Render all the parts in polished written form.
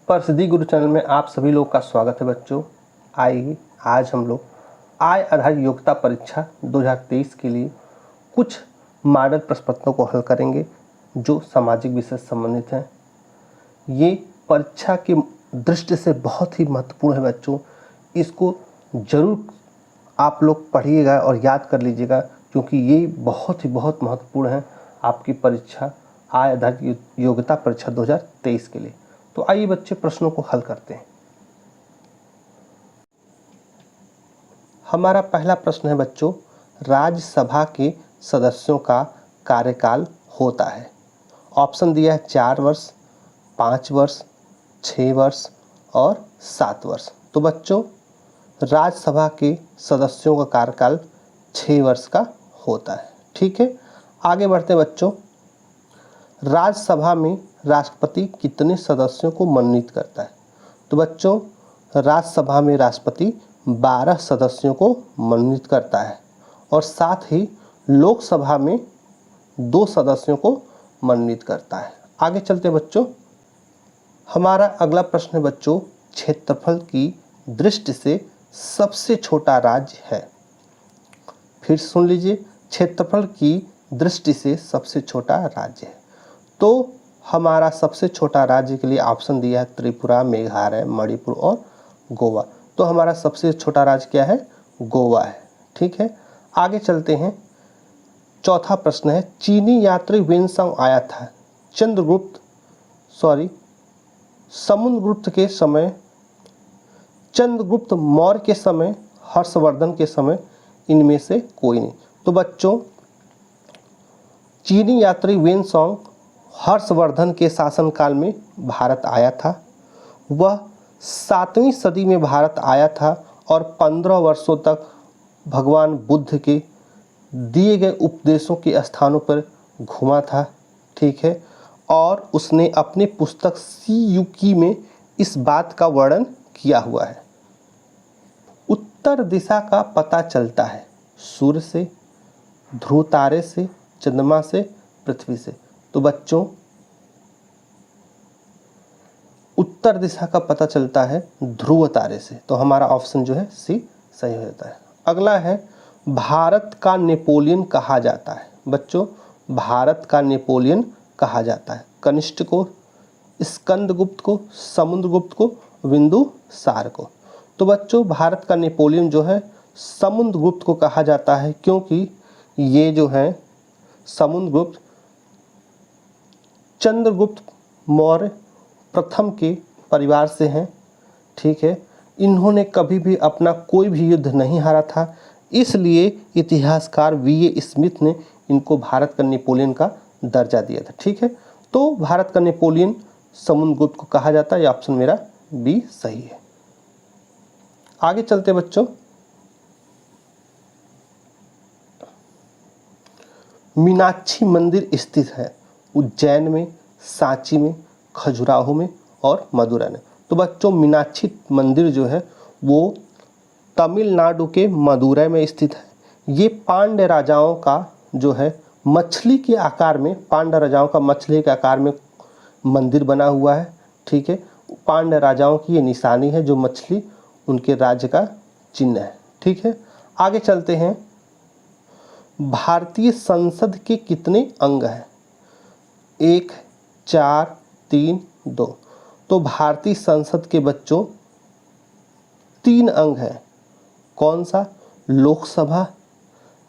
प्रसिद्धि गुरु चैनल में आप सभी लोग का स्वागत है बच्चों। आइए आज हम लोग आय आधारित योग्यता परीक्षा 2023 के लिए कुछ मॉडल प्रश्न पत्रों को हल करेंगे जो सामाजिक विषय से संबंधित हैं। ये परीक्षा की दृष्टि से बहुत ही महत्वपूर्ण है बच्चों। इसको जरूर आप लोग पढ़िएगा और याद कर लीजिएगा, क्योंकि ये बहुत महत्वपूर्ण है आपकी परीक्षा आय आधारित योग्यता परीक्षा 2023 के लिए। तो आइए बच्चे प्रश्नों को हल करते हैं। हमारा पहला प्रश्न है बच्चों, राज्यसभा के सदस्यों का कार्यकाल होता है। ऑप्शन दिया है 4 वर्ष, 5 वर्ष, 6 वर्ष और 7 वर्ष। तो बच्चों राज्यसभा के सदस्यों का कार्यकाल 6 वर्ष का होता है। ठीक है, आगे बढ़ते हैं बच्चों। राज्यसभा में राष्ट्रपति कितने सदस्यों को मनोनीत करता है? तो बच्चों राज्यसभा में राष्ट्रपति 12 सदस्यों को मनोनीत करता है और साथ ही लोकसभा में 2 सदस्यों को मनोनीत करता है। आगे चलते हैं बच्चों। हमारा अगला प्रश्न है बच्चों, क्षेत्रफल की दृष्टि से सबसे छोटा राज्य है। फिर सुन लीजिए, क्षेत्रफल की दृष्टि से सबसे छोटा राज्य है। तो हमारा सबसे छोटा राज्य के लिए ऑप्शन दिया है त्रिपुरा, मेघालय, मणिपुर और गोवा। तो हमारा सबसे छोटा राज्य क्या है? गोवा है। ठीक है, आगे चलते हैं। चौथा प्रश्न है, चीनी यात्री वेनसांग आया था समुद्रगुप्त के समय, चंद्रगुप्त मौर्य के समय, हर्षवर्धन के समय, इनमें से कोई नहीं। तो बच्चों चीनी यात्री वेनसांग हर्षवर्धन के शासनकाल में भारत आया था। वह 7वीं सदी में भारत आया था और 15 वर्षों तक भगवान बुद्ध के दिए गए उपदेशों के स्थानों पर घूमा था। ठीक है, और उसने अपनी पुस्तक सी युकी में इस बात का वर्णन किया हुआ है। उत्तर दिशा का पता चलता है सूर्य से, ध्रुव तारे से, चंद्रमा से, पृथ्वी से। तो बच्चों उत्तर दिशा का पता चलता है ध्रुव तारे से। तो हमारा ऑप्शन जो है सी सही हो जाता है। अगला है, भारत का नेपोलियन कहा जाता है। बच्चों भारत का नेपोलियन कहा जाता है कनिष्क को, स्कंदगुप्त को, समुद्रगुप्त को, बिंदुसार को। तो बच्चों भारत का नेपोलियन जो है समुद्रगुप्त को कहा जाता है, क्योंकि ये जो है समुद्रगुप्त चंद्रगुप्त मौर्य प्रथम के परिवार से हैं। ठीक है, इन्होंने कभी भी अपना कोई भी युद्ध नहीं हारा था, इसलिए इतिहासकार वी.ए. स्मिथ ने इनको भारत का नेपोलियन का दर्जा दिया था। ठीक है, तो भारत का नेपोलियन समुद्रगुप्त को कहा जाता है। यह ऑप्शन मेरा बी सही है। आगे चलते बच्चों। मीनाक्षी मंदिर स्थित है उज्जैन में, सांची में, खजुराहो में और मदुरै में। तो बच्चों मीनाक्षी मंदिर जो है वो तमिलनाडु के मदुरै में स्थित है। ये पांड्य राजाओं का जो है मछली के आकार में, पांड्य राजाओं का मछली के आकार में मंदिर बना हुआ है। ठीक है, पांड्य राजाओं की ये निशानी है, जो मछली उनके राज्य का चिन्ह है। ठीक है, आगे चलते हैं। भारतीय संसद के कितने अंग हैं? 1, 4, 3, 2। तो भारतीय संसद के बच्चों 3 अंग हैं। कौन सा? लोकसभा,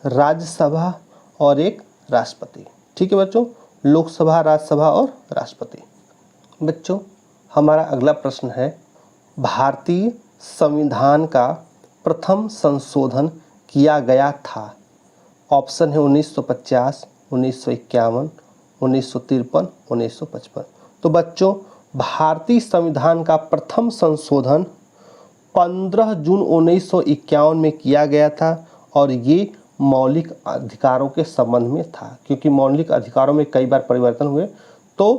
राज्यसभा और एक राष्ट्रपति। ठीक है बच्चों, लोकसभा, राज्यसभा और राष्ट्रपति। बच्चों हमारा अगला प्रश्न है, भारतीय संविधान का प्रथम संशोधन किया गया था। ऑप्शन है 1950, 1951, 1953, 1955। तो बच्चों भारतीय संविधान का प्रथम संशोधन 15 जून 1951 में किया गया था और ये मौलिक अधिकारों के संबंध में था, क्योंकि मौलिक अधिकारों में कई बार परिवर्तन हुए। तो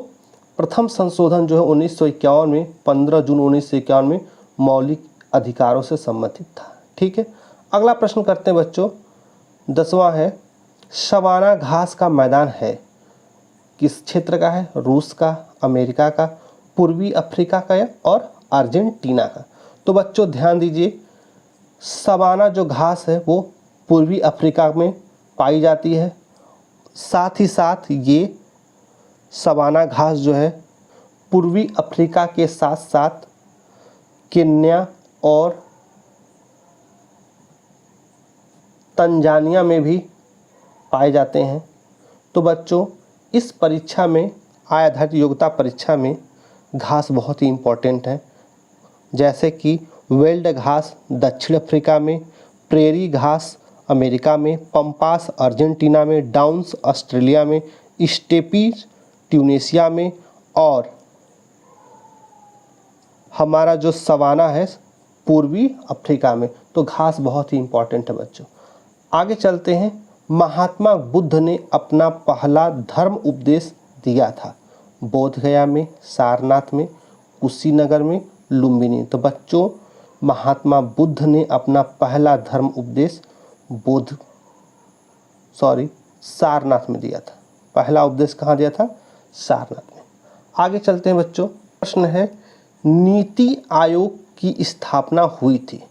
प्रथम संशोधन जो है 1951 में, 15 जून 1951 में मौलिक अधिकारों से संबंधित था। ठीक है, अगला प्रश्न करते हैं बच्चों। 10वां है, सवाना घास का मैदान है किस क्षेत्र का है? रूस का, अमेरिका का, पूर्वी अफ्रीका का और अर्जेंटीना का। तो बच्चों ध्यान दीजिए, सवाना जो घास है वो पूर्वी अफ्रीका में पाई जाती है, साथ ही साथ ये सवाना घास जो है पूर्वी अफ्रीका के साथ साथ केन्या और तंजानिया में भी पाए जाते हैं। तो बच्चों इस परीक्षा में, आय आधारित योग्यता परीक्षा में घास बहुत ही इम्पोर्टेंट है, जैसे कि वेल्ड घास दक्षिण अफ्रीका में, प्रेरी घास अमेरिका में, पंपास अर्जेंटीना में, डाउन्स ऑस्ट्रेलिया में, स्टेपी ट्यूनेशिया में और हमारा जो सवाना है पूर्वी अफ्रीका में। तो घास बहुत ही इम्पोर्टेंट है बच्चों। आगे चलते हैं। महात्मा बुद्ध ने अपना पहला धर्म उपदेश दिया था बोध गया में, सारनाथ में, कुशीनगर में, लुम्बिनी। तो बच्चों महात्मा बुद्ध ने अपना पहला धर्म उपदेश सारनाथ में दिया था। पहला उपदेश कहाँ दिया था? सारनाथ में। आगे चलते हैं बच्चों। प्रश्न है, नीति आयोग की स्थापना हुई थी।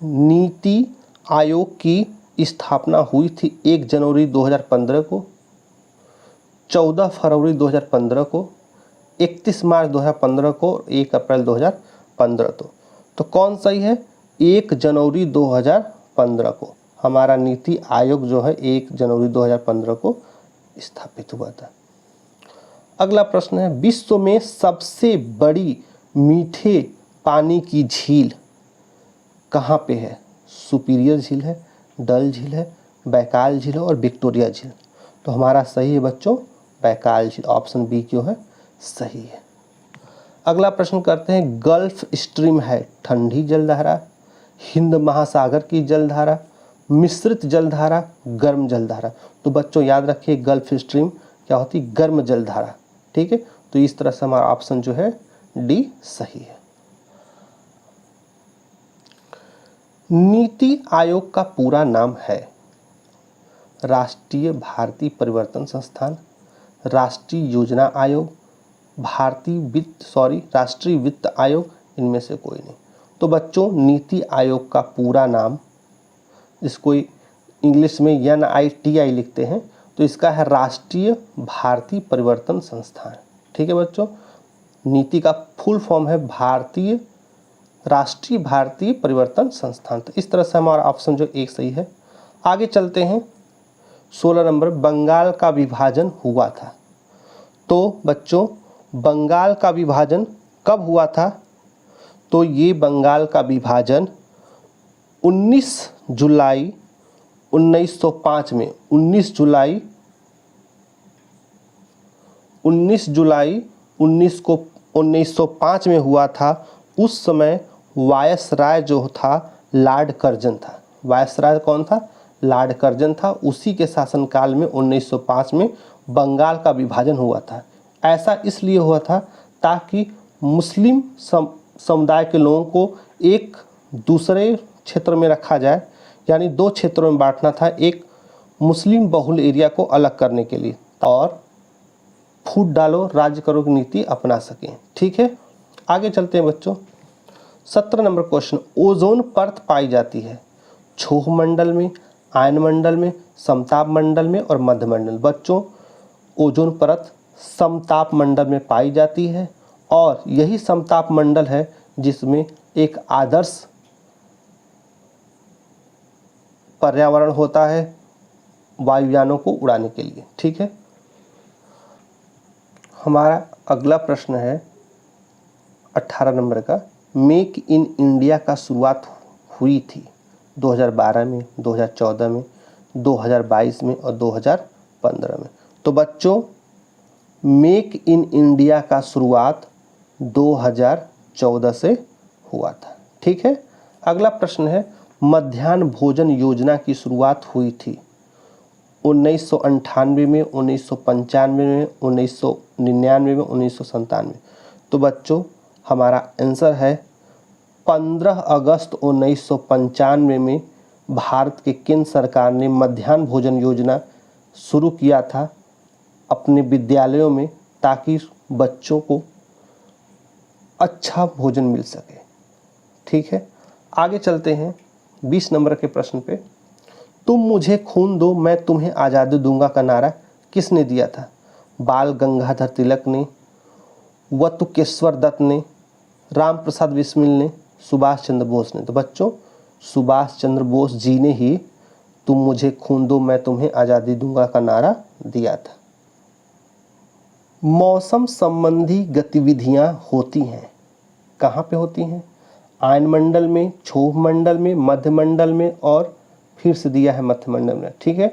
नीति आयोग की स्थापना हुई थी 1 जनवरी 2015 को, 14 फरवरी 2015 को, 31 मार्च 2015 को, 1 अप्रैल 2015 तो कौन सही है? 1 जनवरी 2015 को हमारा नीति आयोग जो है 1 जनवरी 2015 को स्थापित हुआ था। अगला प्रश्न है, विश्व में सबसे बड़ी मीठे पानी की झील कहाँ पे है? सुपीरियर झील है, डल झील है, बैकाल झील है और विक्टोरिया झील। तो हमारा सही है बच्चों बैकाल झील, ऑप्शन बी जो है सही है। अगला प्रश्न करते हैं, गल्फ स्ट्रीम है ठंडी जलधारा, हिंद महासागर की जलधारा, मिश्रित जलधारा, गर्म जलधारा। तो बच्चों याद रखिए गल्फ स्ट्रीम क्या होती है? गर्म जलधारा। ठीक है, तो इस तरह से हमारा ऑप्शन जो है डी सही है। नीति आयोग का पूरा नाम है राष्ट्रीय भारतीय परिवर्तन संस्थान, राष्ट्रीय योजना आयोग, राष्ट्रीय वित्त आयोग, इनमें से कोई नहीं। तो बच्चों नीति आयोग का पूरा नाम, इसको इंग्लिश में NITI लिखते हैं, तो इसका है राष्ट्रीय भारतीय परिवर्तन संस्थान। ठीक है बच्चों, नीति का फुल फॉर्म है राष्ट्रीय भारतीय परिवर्तन संस्थान। तो इस तरह से हमारा ऑप्शन जो एक सही है। आगे चलते हैं। 16 नंबर, बंगाल का विभाजन हुआ था। तो बच्चों बंगाल का विभाजन कब हुआ था? तो ये बंगाल का विभाजन 19 जुलाई 1905 में 19 जुलाई 1905 में हुआ था। उस समय वायसराय जो था लॉर्ड कर्जन था। वायसराय कौन था? लॉर्ड कर्जन था। उसी के शासनकाल में 1905 में बंगाल का विभाजन हुआ था। ऐसा इसलिए हुआ था ताकि मुस्लिम समुदाय के लोगों को एक दूसरे क्षेत्र में रखा जाए, यानी 2 क्षेत्रों में बांटना था, एक मुस्लिम बहुल एरिया को अलग करने के लिए और फूट डालो राज्य करो की नीति अपना सकें। ठीक है, आगे चलते हैं बच्चों। 17 नंबर क्वेश्चन, ओजोन परत पाई जाती है क्षोभ मंडल में, आयन मंडल में, समताप मंडल में और मध्य मंडल। बच्चों ओजोन परत समताप मंडल में पाई जाती है और यही समताप मंडल है जिसमें एक आदर्श पर्यावरण होता है वायुयानों को उड़ाने के लिए। ठीक है, हमारा अगला प्रश्न है 18 नंबर का, मेक इन इंडिया का शुरुआत हुई थी 2012 में, 2014 में, 2022 में और 2015 में। तो बच्चों मेक इन इंडिया का शुरुआत 2014 से हुआ था। ठीक है, अगला प्रश्न है, मध्याह्न भोजन योजना की शुरुआत हुई थी 1998 में, 1995 में, 1999 में, 1997 में। तो बच्चों हमारा आंसर है 15 अगस्त 1995 में भारत के केंद्र सरकार ने मध्याह्न भोजन योजना शुरू किया था अपने विद्यालयों में, ताकि बच्चों को अच्छा भोजन मिल सके। ठीक है, आगे चलते हैं 20 नंबर के प्रश्न पे। तुम मुझे खून दो मैं तुम्हें आज़ादी दूंगा का नारा किसने दिया था? बाल गंगाधर तिलक ने, वतुकेश्वर दत्त ने, राम प्रसाद बिस्मिल ने, सुभाष चंद्र बोस ने। तो बच्चों सुभाष चंद्र बोस जी ने ही तुम मुझे खून दो मैं तुम्हें आज़ादी दूंगा का नारा दिया था। मौसम संबंधी गतिविधियां होती हैं, कहाँ पे होती हैं? आयनमंडल में, क्षोभ मंडल में, मध्य मंडल में और फिर से दिया है मध्य मंडल में। ठीक है,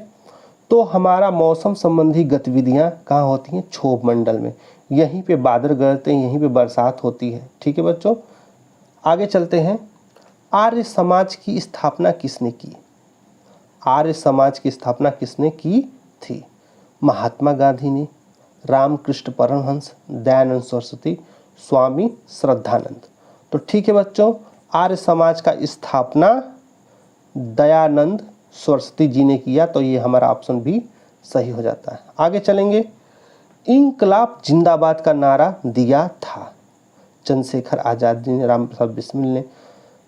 तो हमारा मौसम संबंधी गतिविधियां कहाँ होती हैं? क्षोभ मंडल में। यहीं पे बादल गरजते हैं, यहीं पे बरसात होती है। ठीक है बच्चों, आगे चलते हैं। आर्य समाज की स्थापना किसने की? आर्य समाज की स्थापना किसने की थी? महात्मा गांधी ने, रामकृष्ण परमहंस, दयानंद सरस्वती, स्वामी श्रद्धानंद। तो ठीक है बच्चों, आर्य समाज का स्थापना दयानंद सरस्वती जी ने किया, तो ये हमारा ऑप्शन भी सही हो जाता है। आगे चलेंगे। इंकलाब जिंदाबाद का नारा दिया था चंद्रशेखर आज़ाद जी ने, राम प्रसाद बिस्मिल ने,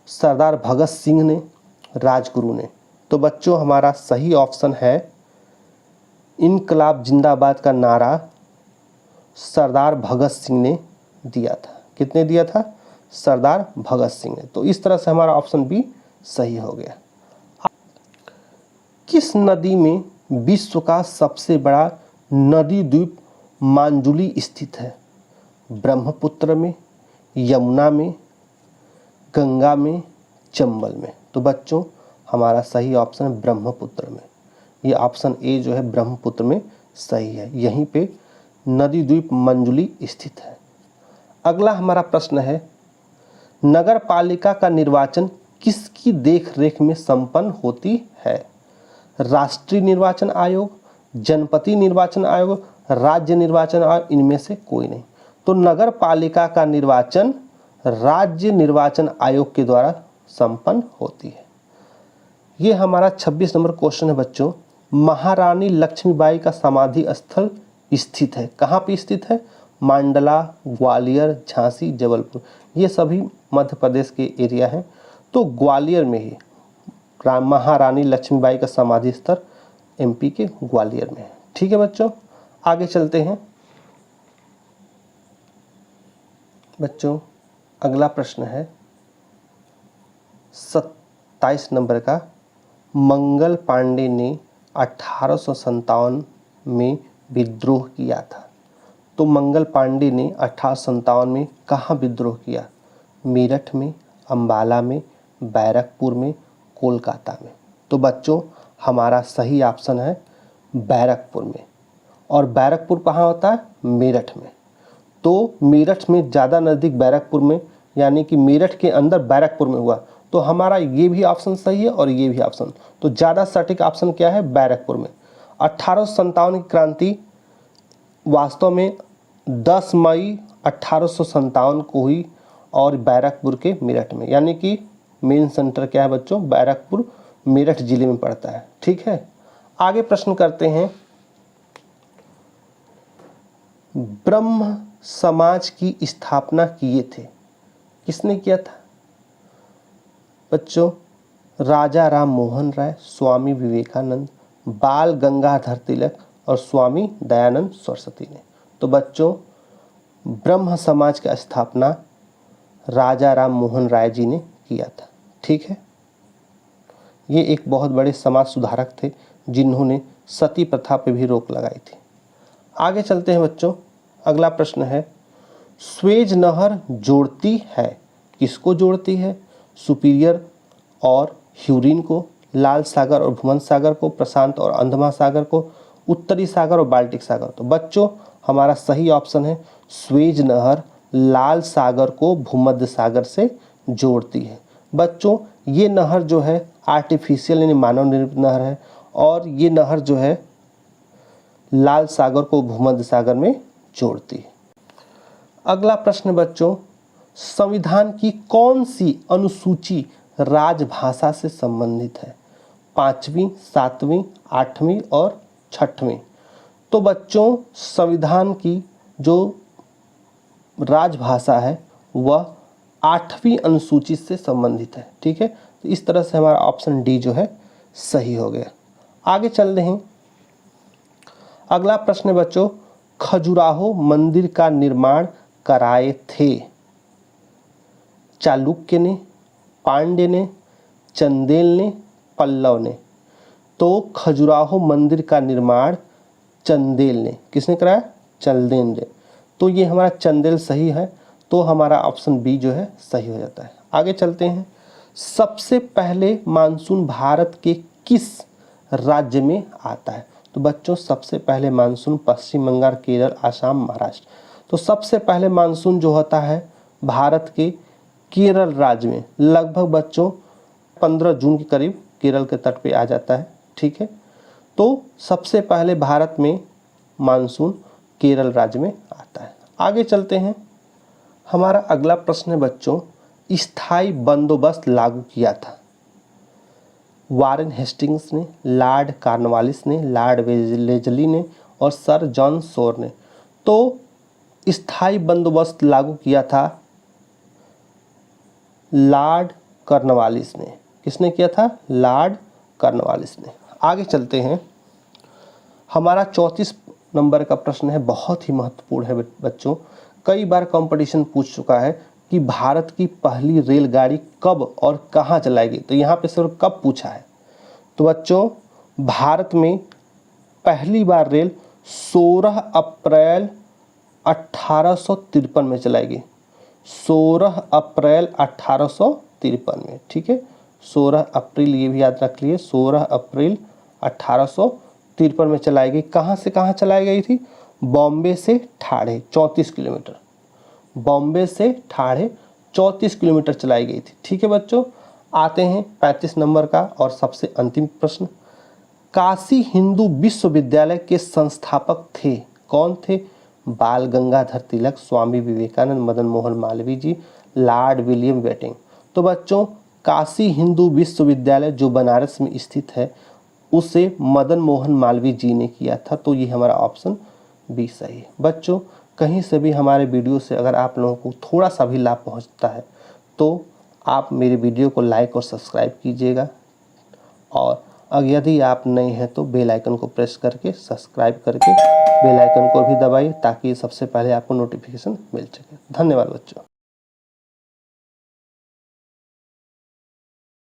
सरदार भगत सिंह ने, राजगुरु ने। तो बच्चों हमारा सही ऑप्शन है इंकलाब जिंदाबाद का नारा सरदार भगत सिंह ने दिया था। कितने दिया था? सरदार भगत सिंह ने। तो इस तरह से हमारा ऑप्शन बी सही हो गया। किस नदी में विश्व का सबसे बड़ा नदी द्वीप मांजुली स्थित है? ब्रह्मपुत्र में, यमुना में, गंगा में, चंबल में। तो बच्चों हमारा सही ऑप्शन है ब्रह्मपुत्र में। ये ऑप्शन ए जो है ब्रह्मपुत्र में सही है, यहीं पे नदी द्वीप मंजुली स्थित है। अगला हमारा प्रश्न है, नगर पालिका का निर्वाचन किसकी देखरेख में संपन्न होती है? राष्ट्रीय निर्वाचन आयोग, जनपति निर्वाचन आयोग, राज्य निर्वाचन आयोग, इनमें से कोई नहीं। तो नगर पालिका का निर्वाचन राज्य निर्वाचन आयोग के द्वारा संपन्न होती है। ये हमारा 26 नंबर क्वेश्चन है बच्चों। महारानी लक्ष्मीबाई का समाधि स्थल स्थित है, कहाँ पे स्थित है? मांडला, ग्वालियर, झांसी, जबलपुर, ये सभी मध्य प्रदेश के एरिया हैं। तो ग्वालियर में ही महारानी लक्ष्मीबाई का समाधि स्थल एमपी के ग्वालियर में है। ठीक है बच्चों, आगे चलते हैं। बच्चों अगला प्रश्न है 27 नंबर का। मंगल पांडे ने 1857 में विद्रोह किया था। तो मंगल पांडे ने 1857 में कहाँ विद्रोह किया? मेरठ में, अंबाला में, बैरकपुर में, कोलकाता में। तो बच्चों हमारा सही ऑप्शन है बैरकपुर में। और बैरकपुर कहाँ होता है? मेरठ में। तो मेरठ में ज़्यादा नज़दीक बैरकपुर में, यानी कि मेरठ के अंदर बैरकपुर में हुआ। तो हमारा ये भी ऑप्शन सही है और ये भी ऑप्शन। तो ज़्यादा सटीक ऑप्शन क्या है? बैरकपुर में। 1857 की क्रांति वास्तव में 10 मई 1857 को हुई और बैरकपुर के मेरठ में, यानी कि मेन सेंटर क्या है बच्चों? बैरकपुर मेरठ जिले में पड़ता है। ठीक है, आगे प्रश्न करते हैं। ब्रह्म समाज की स्थापना किए थे, किसने किया था बच्चों? राजा राम मोहन राय, स्वामी विवेकानंद, बाल गंगाधर तिलक और स्वामी दयानंद सरस्वती ने। तो बच्चों ब्रह्म समाज की स्थापना राजा राम मोहन राय जी ने किया था। ठीक है, ये एक बहुत बड़े समाज सुधारक थे जिन्होंने सती प्रथा पर भी रोक लगाई थी। आगे चलते हैं बच्चों, अगला प्रश्न है, स्वेज नहर जोड़ती है, किसको जोड़ती है? सुपीरियर और ह्यूरिन को, लाल सागर और भूमध्य सागर को, प्रशांत और अंध महासागर को, उत्तरी सागर और बाल्टिक सागर। तो बच्चों हमारा सही ऑप्शन है स्वेज नहर लाल सागर को भूमध्य सागर से जोड़ती है। बच्चों ये नहर जो है आर्टिफिशियल यानी मानव निर्मित नहर है और ये नहर जो है लाल सागर को भूमध्य सागर में जोड़ती है। अगला प्रश्न बच्चों, संविधान की कौन सी अनुसूची राजभाषा से संबंधित है? 5वीं, 7वीं, 8वीं और 6वीं। तो बच्चों संविधान की जो राजभाषा है वह 8वीं अनुसूची से संबंधित है। ठीक है, तो इस तरह से हमारा ऑप्शन डी जो है सही हो गया। आगे चल रहे हैं। अगला प्रश्न है बच्चों, खजुराहो मंदिर का निर्माण कराए थे? चालुक्य ने, पांड्य ने, चंदेल ने, पल्लव ने? तो खजुराहो मंदिर का निर्माण चंदेल ने, किसने कराया? चंदेल ने। तो ये हमारा चंदेल सही है, तो हमारा ऑप्शन बी जो है सही हो जाता है। आगे चलते हैं। सबसे पहले मानसून भारत के किस राज्य में आता है? तो बच्चों सबसे पहले मानसून पश्चिम बंगाल, केरल, आसाम, महाराष्ट्र। तो सबसे पहले मानसून जो होता है भारत के केरल राज्य में, लगभग बच्चों 15 जून के करीब केरल के तट पे आ जाता है। ठीक है, तो सबसे पहले भारत में मानसून केरल राज्य में आता है। आगे चलते हैं। हमारा अगला प्रश्न है बच्चों, स्थायी बंदोबस्त लागू किया था? वारेन हेस्टिंग्स ने, लॉर्ड कॉर्नवालिस ने, लॉर्ड वेलेस्ली ने और सर जॉन शोर ने? तो स्थायी बंदोबस्त लागू किया था लॉर्ड कॉर्नवालिस ने। किसने किया था? लॉर्ड कॉर्नवालिस ने। आगे चलते हैं। हमारा 34 नंबर का प्रश्न है, बहुत ही महत्वपूर्ण है बच्चों। कई बार कंपटीशन पूछ चुका है कि भारत की पहली रेलगाड़ी कब और कहाँ चलाई गई। तो यहाँ पे सिर्फ कब पूछा है। तो बच्चों भारत में पहली बार रेल 16 अप्रैल 1853 में चलाई गई। 16 अप्रैल 1853 में। ठीक है, 16 अप्रैल, ये भी याद रख लिए, 16 अप्रैल 1853 में चलाई गई। कहाँ से कहाँ चलाई गई थी? बॉम्बे से ठाणे 34 किलोमीटर। बॉम्बे से ठाणे 34 किलोमीटर चलाई गई थी। ठीक है बच्चों, आते हैं 35 नंबर का और सबसे अंतिम प्रश्न। काशी हिंदू विश्वविद्यालय के संस्थापक थे? कौन थे? बाल गंगाधर तिलक, स्वामी विवेकानंद, मदन मोहन मालवीय जी, लॉर्ड विलियम बेंटिंक। तो बच्चों काशी हिंदू विश्वविद्यालय जो बनारस में स्थित है उसे मदन मोहन मालवीय जी ने किया था। तो ये हमारा ऑप्शन बी सही है। बच्चों कहीं से भी हमारे वीडियो से अगर आप लोगों को थोड़ा सा भी लाभ पहुंचता है तो आप मेरे वीडियो को लाइक और सब्सक्राइब कीजिएगा, और यदि आप नए हैं तो बेल आइकन को प्रेस करके सब्सक्राइब करके बेल आइकन को भी दबाइए ताकि सबसे पहले आपको नोटिफिकेशन मिल सके। धन्यवाद बच्चों।